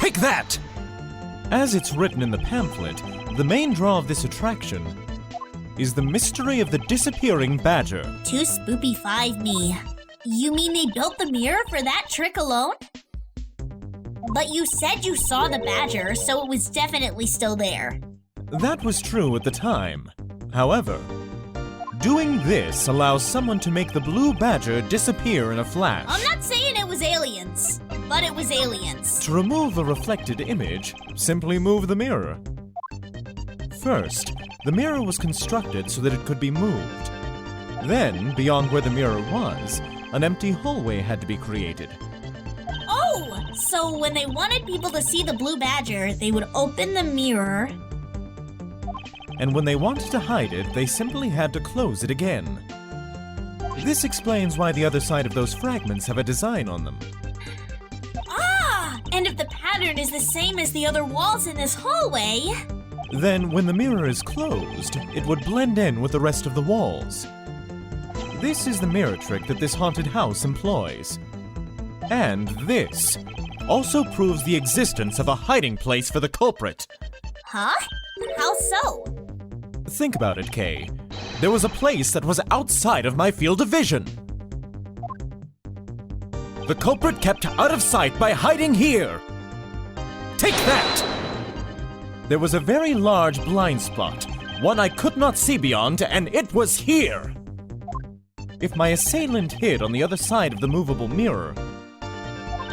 Take that! As it's written in the pamphlet, the main draw of this attraction is the mystery of the disappearing badger. Too spoopy-five me. You mean they built the mirror for that trick alone? But you said you saw the badger, so it was definitely still there. That was true at the time. However, doing this allows someone to make the blue badger disappear in a flash. I'm not saying it was aliens, but it was aliens. To remove a reflected image, simply move the mirror. First, the mirror was constructed so that it could be moved. Then, beyond where the mirror was, an empty hallway had to be created. Oh, so when they wanted people to see the blue badger, they would open the mirror. And when they wanted to hide it, they simply had to close it again. This explains why the other side of those fragments have a design on them. Ah! And if the pattern is the same as the other walls in this hallway... Then, when the mirror is closed, it would blend in with the rest of the walls. This is the mirror trick that this haunted house employs. And this also proves the existence of a hiding place for the culprit. Huh? How so? Think about it, Kay. There was a place that was outside of my field of vision. The culprit kept out of sight by hiding here. Take that! There was a very large blind spot, one I could not see beyond, and it was here. If my assailant hid on the other side of the movable mirror,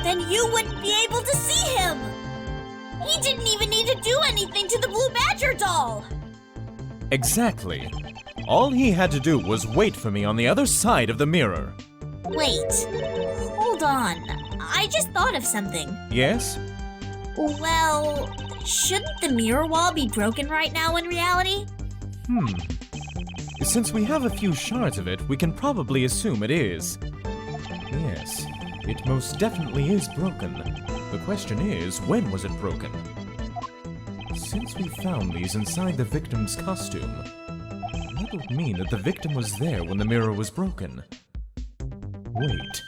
then you wouldn't be able to see him! He didn't even need to do anything to the blue badger doll! Exactly. All he had to do was wait for me on the other side of the mirror. Wait. Hold on. I just thought of something. Yes? Well, shouldn't the mirror wall be broken right now in reality? Since we have a few shards of it, we can probably assume it is. Yes, it most definitely is broken. The question is, when was it broken? Since we found these inside the victim's costume, that would mean that the victim was there when the mirror was broken. Wait,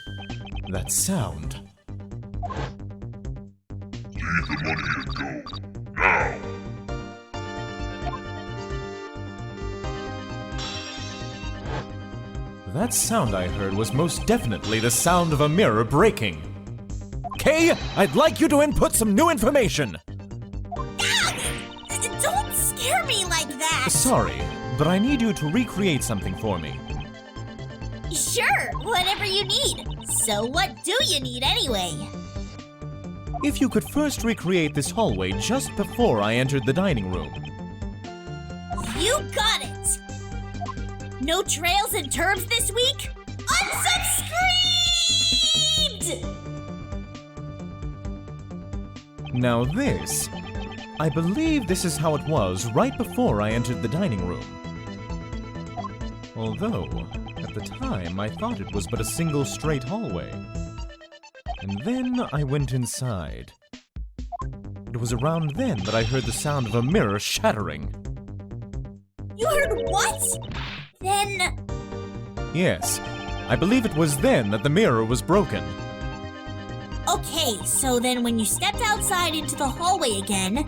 that sound. Leave the money and go, now! That sound I heard was most definitely the sound of a mirror breaking. Kay, I'd like you to input some new information! Don't scare me like that! Sorry, but I need you to recreate something for me. Sure, whatever you need. So what do you need anyway? If you could first recreate this hallway just before I entered the dining room. You got it! No trails and terms this week? Unsubscribed! Now this, I believe this is how it was right before I entered the dining room. Although, at the time, I thought it was but a single straight hallway. And then I went inside. It was around then that I heard the sound of a mirror shattering. You heard what? Then... Yes, I believe it was then that the mirror was broken. Okay, so then when you stepped outside into the hallway again...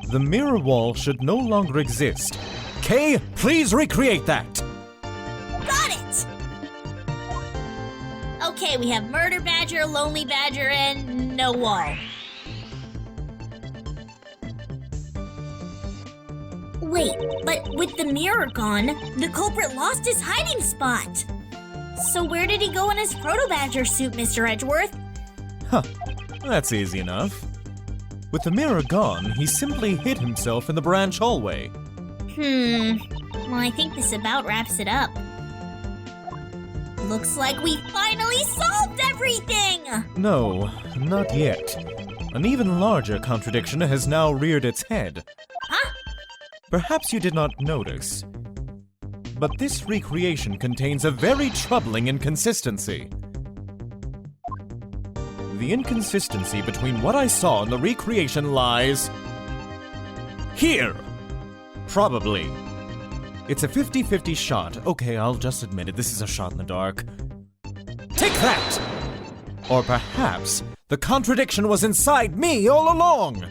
The mirror wall should no longer exist. Kay, please recreate that! Got it! Okay, we have Murder Badger, Lonely Badger, and no wall. Wait, but with the mirror gone, the culprit lost his hiding spot. So where did he go in his Proto-Badger suit, Mr. Edgeworth? Huh, that's easy enough. With the mirror gone, he simply hid himself in the branch hallway. Well, I think this about wraps it up. Looks like we finally solved everything! No, not yet. An even larger contradiction has now reared its head. Huh? Perhaps you did not notice, but this recreation contains a very troubling inconsistency. The inconsistency between what I saw in the recreation lies... here! Probably. It's a 50-50 shot. Okay, I'll just admit it, this is a shot in the dark. Take that! Or perhaps The contradiction was inside me all along!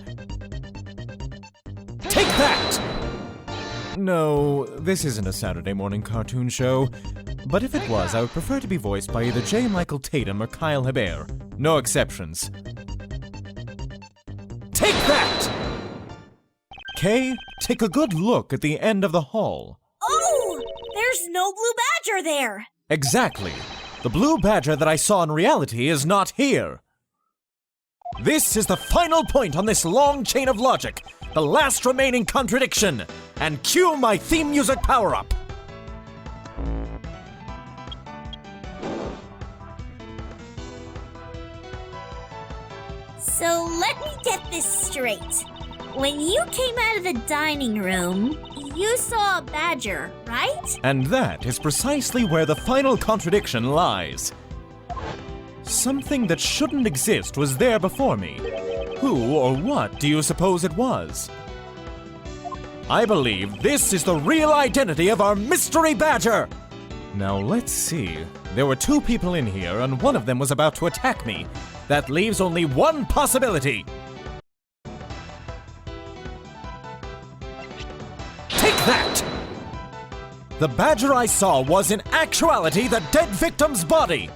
Take that! No, this isn't a Saturday morning cartoon show. But if it was, I would prefer to be voiced by either J. Michael Tatum or Kyle Hebert. No exceptions. Take that! Kay, take a good look at the end of the hall. Oh! There's no blue badger there! Exactly. The blue badger that I saw in reality is not here. This is the final point on this long chain of logic, the last remaining contradiction, and cue my theme music power-up. So let me get this straight. When you came out of the dining room, you saw a badger, right? And that is precisely where the final contradiction lies. Something that shouldn't exist was there before me. Who or what do you suppose it was? I believe this is the real identity of our mystery badger! Now let's see. There were two people in here, and one of them was about to attack me. That leaves only one possibility. Take that! The badger I saw was in actuality the dead victim's body.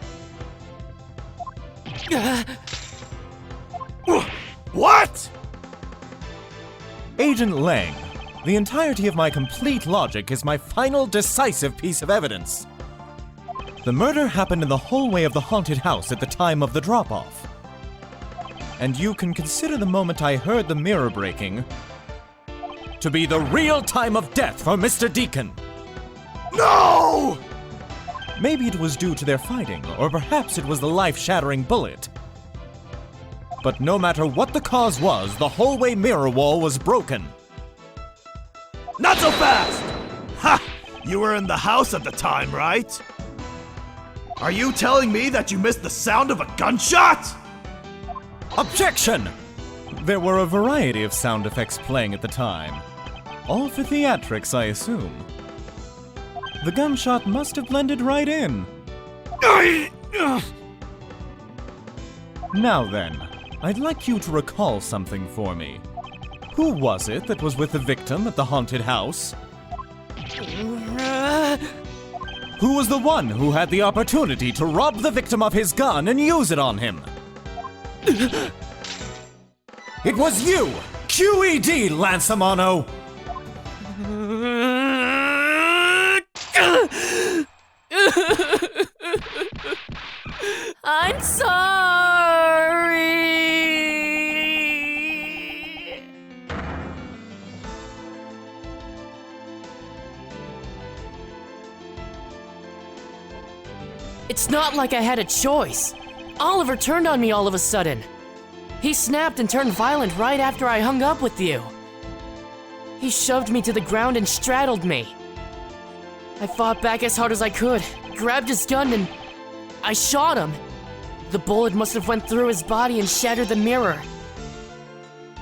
What? Agent Lang, the entirety of my complete logic is my final decisive piece of evidence. The murder happened in the hallway of the haunted house at the time of the drop-off. And you can consider the moment I heard the mirror breaking to be the real time of death for Mr. Deacon. No! Maybe it was due to their fighting, or perhaps it was the life-shattering bullet. But no matter what the cause was, the hallway mirror wall was broken. Not so fast! Ha! You were in the house at the time, right? Are you telling me that you missed the sound of a gunshot? Objection! There were a variety of sound effects playing at the time. All for theatrics, I assume. The gunshot must have blended right in. Now then, I'd like you to recall something for me. Who was it that was with the victim at the haunted house? Who was the one who had the opportunity to rob the victim of his gun and use it on him? It was you! QED, Lance Amano! I'm sorry! It's not like I had a choice. Oliver turned on me all of a sudden. He snapped and turned violent right after I hung up with you. He shoved me to the ground and straddled me. I fought back as hard as I could, grabbed his gun, and I shot him. The bullet must have went through his body and shattered the mirror.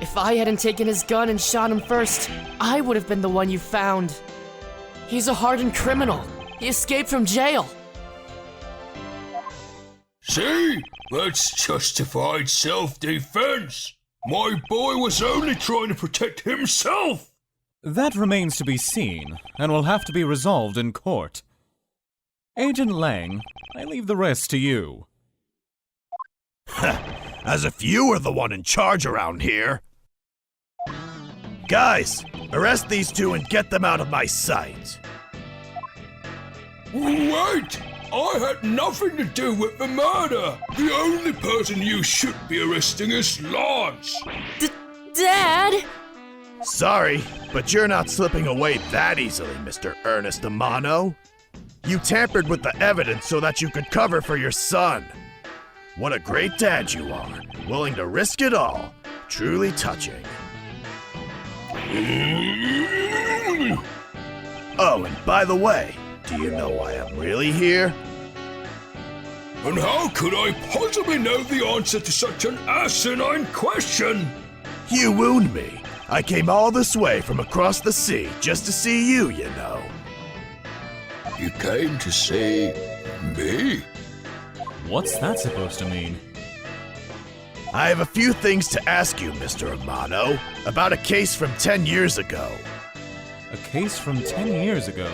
If I hadn't taken his gun and shot him first, I would have been the one you found. He's a hardened criminal. He escaped from jail. See? That's justified self-defense. My boy was only trying to protect himself. That remains to be seen, and will have to be resolved in court. Agent Lang, I leave the rest to you. As if you were the one in charge around here. Guys, arrest these two and get them out of my sight. Wait! I had nothing to do with the murder. The only person you should be arresting is Lance. Dad? Sorry, but you're not slipping away that easily, Mr. Ernest Amano. You tampered with the evidence so that you could cover for your son. What a great dad you are, willing to risk it all. Truly touching. Oh, and by the way, do you know why I'm really here? And how could I possibly know the answer to such an asinine question? You wound me. I came all this way from across the sea just to see you, you know. You came to see me? What's that supposed to mean? I have a few things to ask you, Mr. Amano, about a case from 10 years ago. A case from 10 years ago?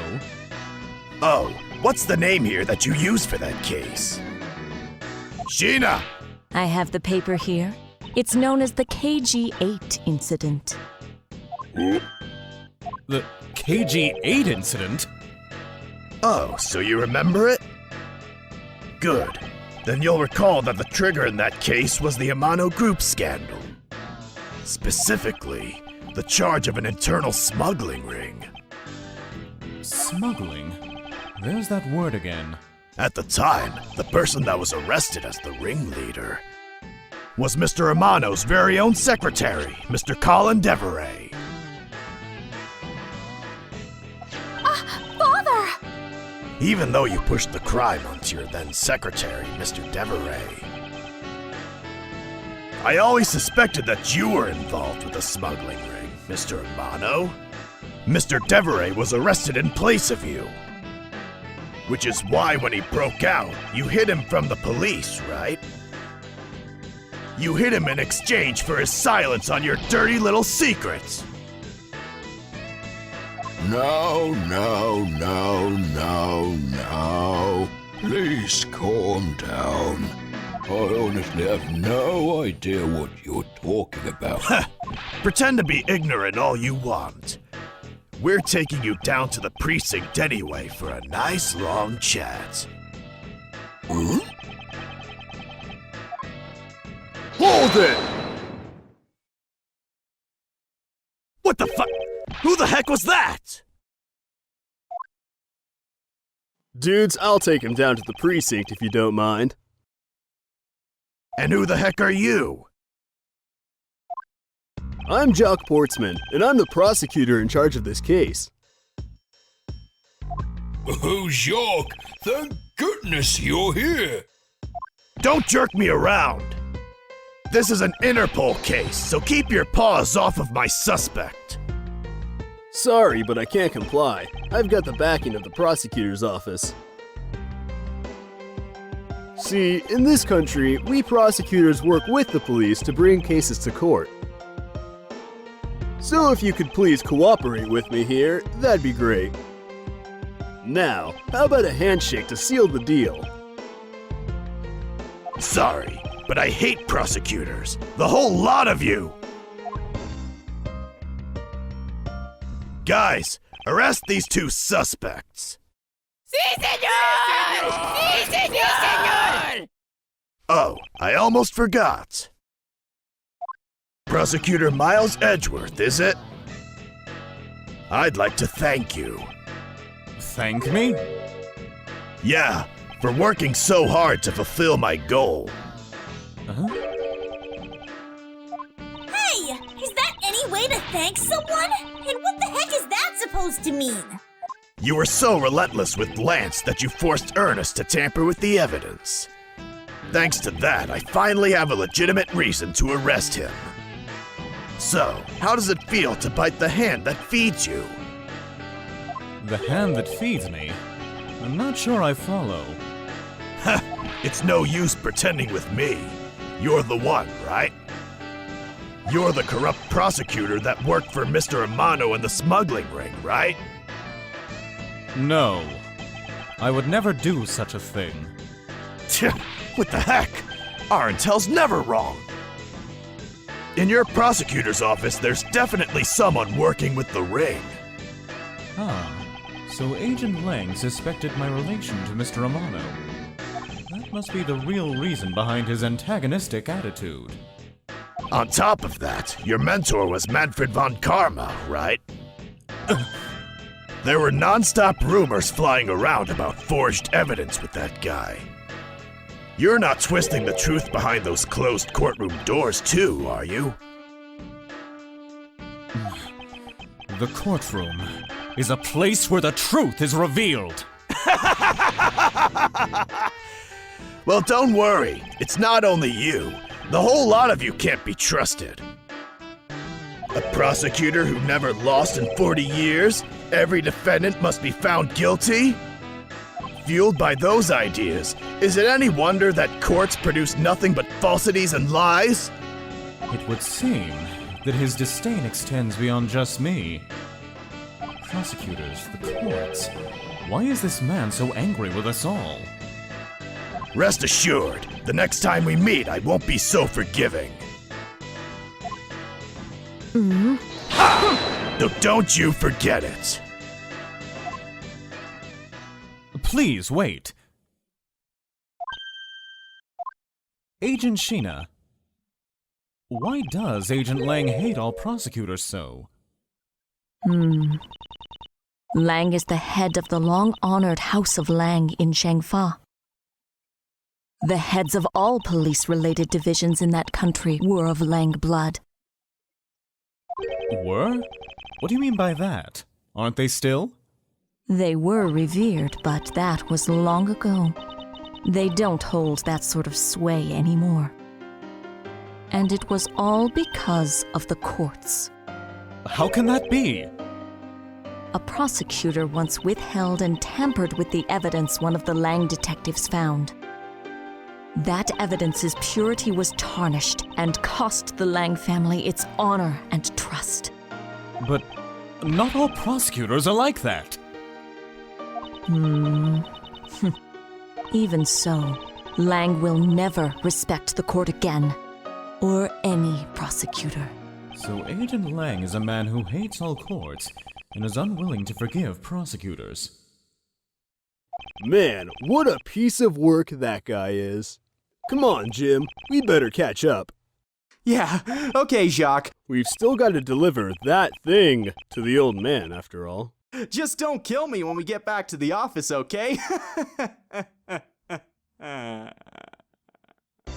Oh, what's the name here that you used for that case? Shih-na! I have the paper here. It's known as the KG-8 incident. The KG-8 incident? Oh, so you remember it? Good. Then you'll recall that the trigger in that case was the Amano Group scandal. Specifically, the charge of an internal smuggling ring. Smuggling? There's that word again. At the time, the person that was arrested as the ringleader was Mr. Amano's very own secretary, Mr. Colin Deveray. Father! Even though you pushed the crime onto your then secretary, Mr. Deveray, I always suspected that you were involved with the smuggling ring, Mr. Amano. Mr. Deveray was arrested in place of you. Which is why when he broke out, you hid him from the police, right? You hid him in exchange for his silence on your dirty little secrets. No. Please calm down. I honestly have no idea what you're talking about. Pretend to be ignorant all you want. We're taking you down to the precinct anyway for a nice long chat. Huh? Hold it! What the fuck? Who the heck was that? Dudes, I'll take him down to the precinct if you don't mind. And who the heck are you? I'm Jacque Portsman, and I'm the prosecutor in charge of this case. Oh, Jacque, thank goodness you're here. Don't jerk me around. This is an Interpol case, so keep your paws off of my suspect. Sorry, but I can't comply. I've got the backing of the prosecutor's office. See, in this country, we prosecutors work with the police to bring cases to court. So if you could please cooperate with me here, that'd be great. Now, how about a handshake to seal the deal? Sorry, but I hate prosecutors. The whole lot of you! Guys, arrest these two suspects. Si, señor! Si, señor! Oh, I almost forgot. Prosecutor Miles Edgeworth, is it? I'd like to thank you. Thank me? Yeah, for working so hard to fulfill my goal. Uh-huh. Hey, is that any way to thank someone? And what the heck is that supposed to mean? You were so relentless with Lance that you forced Ernest to tamper with the evidence. Thanks to that, I finally have a legitimate reason to arrest him. So, how does it feel to bite the hand that feeds you? The hand that feeds me? I'm not sure I follow. Ha! It's no use pretending with me. You're the one, right? You're the corrupt prosecutor that worked for Mr. Amano and the smuggling ring, right? No. I would never do such a thing. What the heck? Our intel's never wrong. In your prosecutor's office, there's definitely someone working with the ring. Ah, so Agent Lang suspected my relation to Mr. Amano. That must be the real reason behind his antagonistic attitude. On top of that, your mentor was Manfred von Karma, right? There were non-stop rumors flying around about forged evidence with that guy. You're not twisting the truth behind those closed courtroom doors too, are you? The courtroom is a place where the truth is revealed. Well, don't worry. It's not only you. The whole lot of you can't be trusted. A prosecutor who never lost in 40 years? Every defendant must be found guilty? Fueled by those ideas, Is it any wonder that courts produce nothing but falsities and lies? It would seem that his disdain extends beyond just me. Prosecutors, the courts. Why is this man so angry with us all? Rest assured, the next time we meet, I won't be so forgiving. So don't you forget it. Please, wait. Agent Shih-na. Why does Agent Lang hate all prosecutors so? Lang is the head of the long-honored House of Lang in Shangfa. The heads of all police-related divisions in that country were of Lang blood. Were? What do you mean by that? Aren't they still? They were revered, but that was long ago. They don't hold that sort of sway anymore. And it was all because of the courts. How can that be? A prosecutor once withheld and tampered with the evidence one of the Lang detectives found. That evidence's purity was tarnished and cost the Lang family its honor and trust. But not all prosecutors are like that. Even so, Lang will never respect the court again, or any prosecutor. So Agent Lang is a man who hates all courts and is unwilling to forgive prosecutors. Man, what a piece of work that guy is. Come on, Jim, we better catch up. Yeah, okay, Jacque. We've still got to deliver that thing to the old man, after all. Just don't kill me when we get back to the office, okay?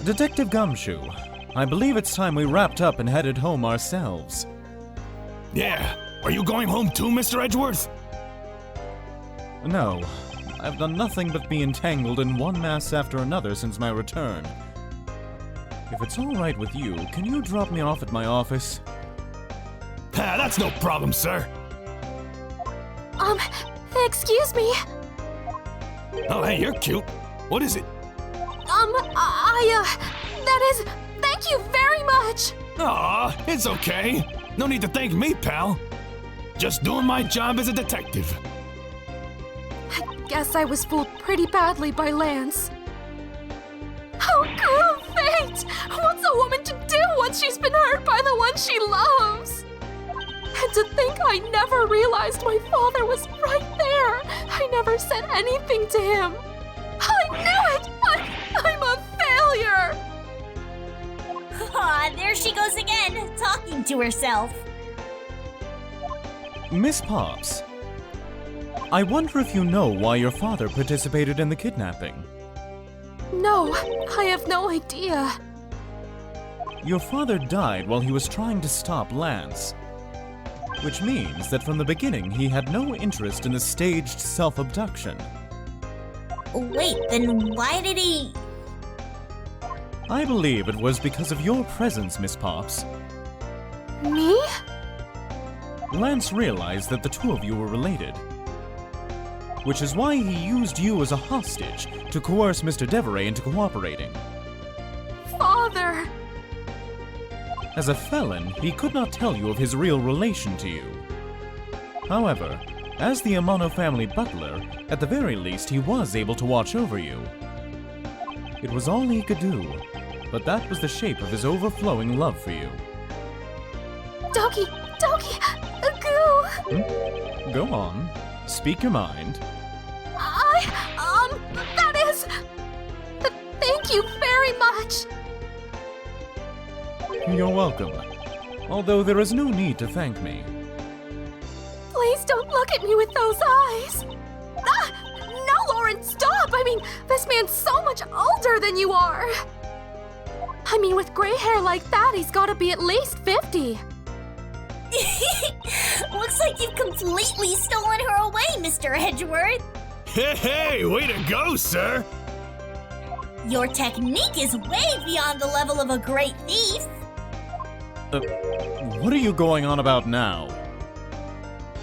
Detective Gumshoe, I believe it's time we wrapped up and headed home ourselves. Yeah, are you going home too, Mr. Edgeworth? No, I've done nothing but be entangled in one mess after another since my return. If it's all right with you, can you drop me off at my office? That's no problem, sir. Excuse me. Oh, hey, you're cute. What is it? Thank you very much. Aw, it's okay. No need to thank me, pal. Just doing my job as a detective. I guess I was fooled pretty badly by Lance. How cruel fate! What's a woman to do once she's been hurt by the one she loves? And to think I never realized my father was right there. I never said anything to him. I knew it! I'm a failure! Aw, there she goes again, talking to herself. Miss Paups, I wonder if you know why your father participated in the kidnapping. No, I have no idea. Your father died while he was trying to stop Lance. Which means that from the beginning he had no interest in the staged self-abduction. Wait, then why did he... I believe it was because of your presence, Miss Paups. Me? Lance realized that the two of you were related. Which is why he used you as a hostage to coerce Mr. Deveray into cooperating. Father! As a felon, he could not tell you of his real relation to you. However, as the Amano family butler, at the very least he was able to watch over you. It was all he could do, but that was the shape of his overflowing love for you. Doggy! Goo! Go on. Speak your mind. Thank you very much! You're welcome. Although there is no need to thank me. Please don't look at me with those eyes! No, Lauren, stop! I mean, this man's so much older than you are! I mean, with gray hair like that, he's gotta be at least 50. Looks like you've completely stolen her away, Mr. Edgeworth. Hey, way to go, sir! Your technique is way beyond the level of a great thief. What are you going on about now?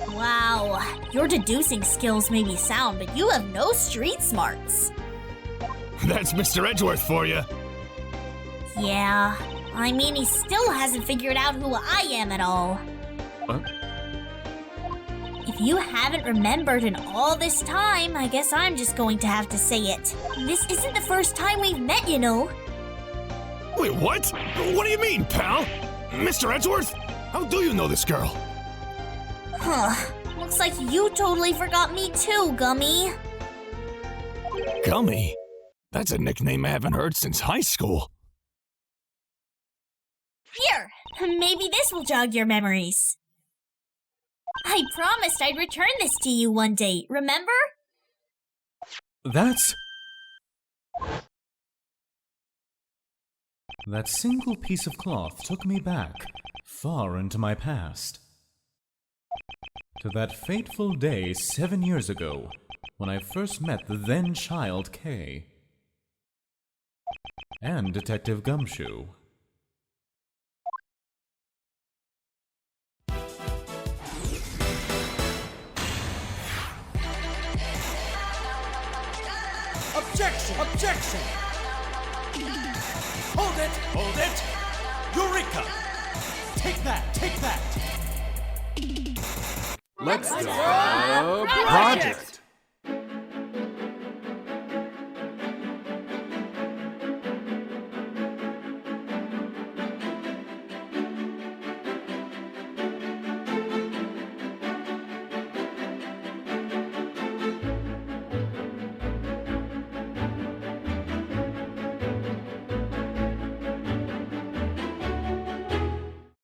Wow, your deducing skills may be sound, but you have no street smarts. That's Mr. Edgeworth for you. Yeah, I mean, he still hasn't figured out who I am at all. Huh? If you haven't remembered in all this time, I guess I'm just going to have to say it. This isn't the first time we've met, you know. Wait, what? What do you mean, pal? Mr. Edgeworth? How do you know this girl? Huh. Looks like you totally forgot me too, Gummy. Gummy? That's a nickname I haven't heard since high school. Here, maybe this will jog your memories. I promised I'd return this to you one day, remember? That single piece of cloth took me back, far into my past. To that fateful day 7 years ago, when I first met the then-child Kay. And Detective Gumshoe. Objection! Objection! Hold it! Hold it! Eureka! Take that! Take that! Let's go! Project!